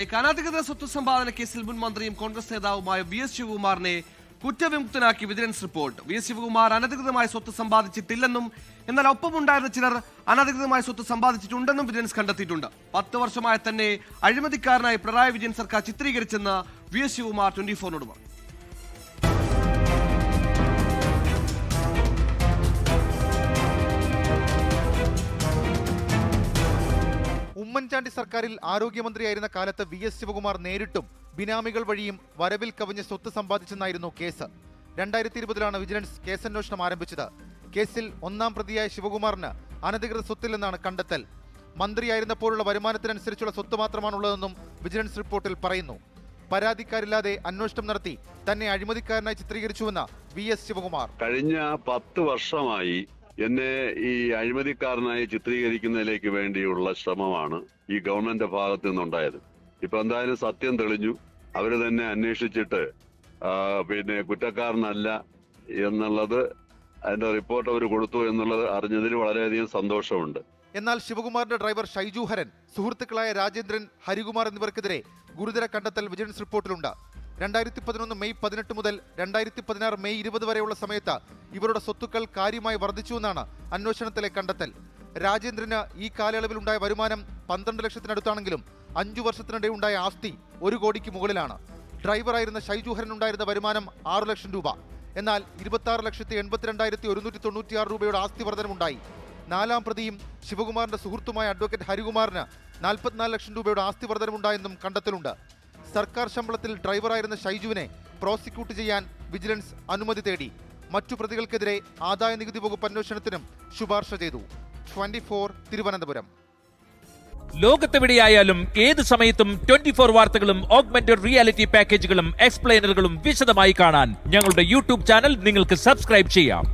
അനധികൃത സ്വത്ത് സമ്പാദന കേസിൽ മുൻ മന്ത്രിയും കോൺഗ്രസ് നേതാവുമായ വി.എസ്. ശിവകുമാറിനെ കുറ്റവിമുക്തനാക്കി വിജിലൻസ് റിപ്പോർട്ട്. വി.എസ്. ശിവകുമാർ അനധികൃതമായ സ്വത്ത് സമ്പാദിച്ചിട്ടില്ലെന്നും എന്നാൽ ഒപ്പമുണ്ടായിരുന്ന ചിലർ അനധികൃതമായ സ്വത്ത് സമ്പാദിച്ചിട്ടുണ്ടെന്നും വിജിലൻസ് കണ്ടെത്തിയിട്ടുണ്ട്. 10 വർഷമായി തന്നെ അഴിമതിക്കാരനായി പിണറായി വിജയൻ സർക്കാർ ചിത്രീകരിച്ചെന്ന് വി.എസ്. ശിവകുമാർ 24-നോട് പറഞ്ഞു. ഉമ്മൻചാണ്ടി സർക്കാരിൽ ആരോഗ്യമന്ത്രിയായിരുന്ന കാലത്ത് വി.എസ്. ശിവകുമാർ നേരിട്ടും ബിനാമികൾ വഴിയും വരവിൽ കവിഞ്ഞ് സ്വത്ത് സമ്പാദിച്ചെന്നായിരുന്നു കേസ്. 2020-ലാണ് വിജിലൻസ് കേസന്വേഷണം ആരംഭിച്ചത്. കേസിൽ 1-ാം പ്രതിയായ ശിവകുമാറിന് അനധികൃത സ്വത്തില്ലെന്നാണ് കണ്ടെത്തൽ. മന്ത്രിയായിരുന്നപ്പോഴുള്ള വരുമാനത്തിനനുസരിച്ചുള്ള സ്വത്ത് മാത്രമാണുള്ളതെന്നും വിജിലൻസ് റിപ്പോർട്ടിൽ പറയുന്നു. പരാതിക്കാരില്ലാതെ അന്വേഷണം നടത്തി തന്നെ അഴിമതിക്കാരനായി ചിത്രീകരിച്ചുവെന്ന് വി.എസ്. ശിവകുമാർ. കഴിഞ്ഞ 10 വർഷമായി എന്നെ ഈ അഴിമതിക്കാരനായി ചിത്രീകരിക്കുന്നതിലേക്ക് വേണ്ടിയുള്ള ശ്രമമാണ് ഈ ഗവൺമെന്റ് ഭാഗത്തു നിന്നുണ്ടായത്. ഇപ്പൊ എന്തായാലും സത്യം തെളിഞ്ഞു. അവര് തന്നെ അന്വേഷിച്ചിട്ട് കുറ്റക്കാരനല്ല എന്നുള്ളത് അതിന്റെ റിപ്പോർട്ട് അവർ കൊടുത്തു എന്നുള്ളത് അറിഞ്ഞതിൽ വളരെയധികം സന്തോഷമുണ്ട്. എന്നാൽ ശിവകുമാറിന്റെ ഡ്രൈവർ ഷൈജു ഹരൻ, സുഹൃത്തുക്കളായ രാജേന്ദ്രൻ, ഹരികുമാർ എന്നിവർക്കെതിരെ ഗുരുതര കണ്ടെത്തൽ വിജിലൻസ് റിപ്പോർട്ടിലുണ്ട്. 2011 മെയ് 18 മുതൽ 2016 മെയ് 20 വരെയുള്ള സമയത്ത് ഇവരുടെ സ്വത്തുക്കൾ കാര്യമായി വർദ്ധിച്ചുവെന്നാണ് അന്വേഷണത്തിലെ കണ്ടെത്തൽ. രാജേന്ദ്രന് ഈ കാലയളവിലുണ്ടായ വരുമാനം 12 ലക്ഷത്തിനടുത്താണെങ്കിലും 5 വർഷത്തിനിടെ ഉണ്ടായ ആസ്തി 1 കോടിക്ക് മുകളിലാണ്. ഡ്രൈവറായിരുന്ന ഷൈജുഹരൻ ഉണ്ടായിരുന്ന വരുമാനം 6 ലക്ഷം രൂപ. എന്നാൽ 26,82,196 രൂപയുടെ ആസ്തി വർധനമുണ്ടായി. 4-ാം പ്രതിയും ശിവകുമാറിന്റെ സുഹൃത്തുമായ അഡ്വക്കേറ്റ് ഹരികുമാറിന് 44 ലക്ഷം രൂപയുടെ ആസ്തി വർധനമുണ്ടായെന്നും കണ്ടെത്തലുണ്ട്. സർക്കാർ ശമ്പളത്തിൽ ഡ്രൈവറായിരുന്ന ഷൈജുവിനെ പ്രോസിക്യൂട്ട് ചെയ്യാൻ വിജിലൻസ് അനുമതി തേടി. മറ്റു പ്രതികൾക്കെതിരെ ആദായ നികുതി വകുപ്പ് അന്വേഷണത്തിനും ശുപാർശ ചെയ്തു. 24 തിരുവനന്തപുരം. ലോകത്തെവിടെയായാലും ഏത് സമയത്തും 24 വാർത്തകളും ഓഗ്മെന്റഡ് റിയാലിറ്റി പാക്കേജുകളും എക്സ്പ്ലെയിനറുകളും വിശദമായി കാണാൻ ഞങ്ങളുടെ യൂട്യൂബ് ചാനൽ നിങ്ങൾക്ക് സബ്സ്ക്രൈബ് ചെയ്യാം.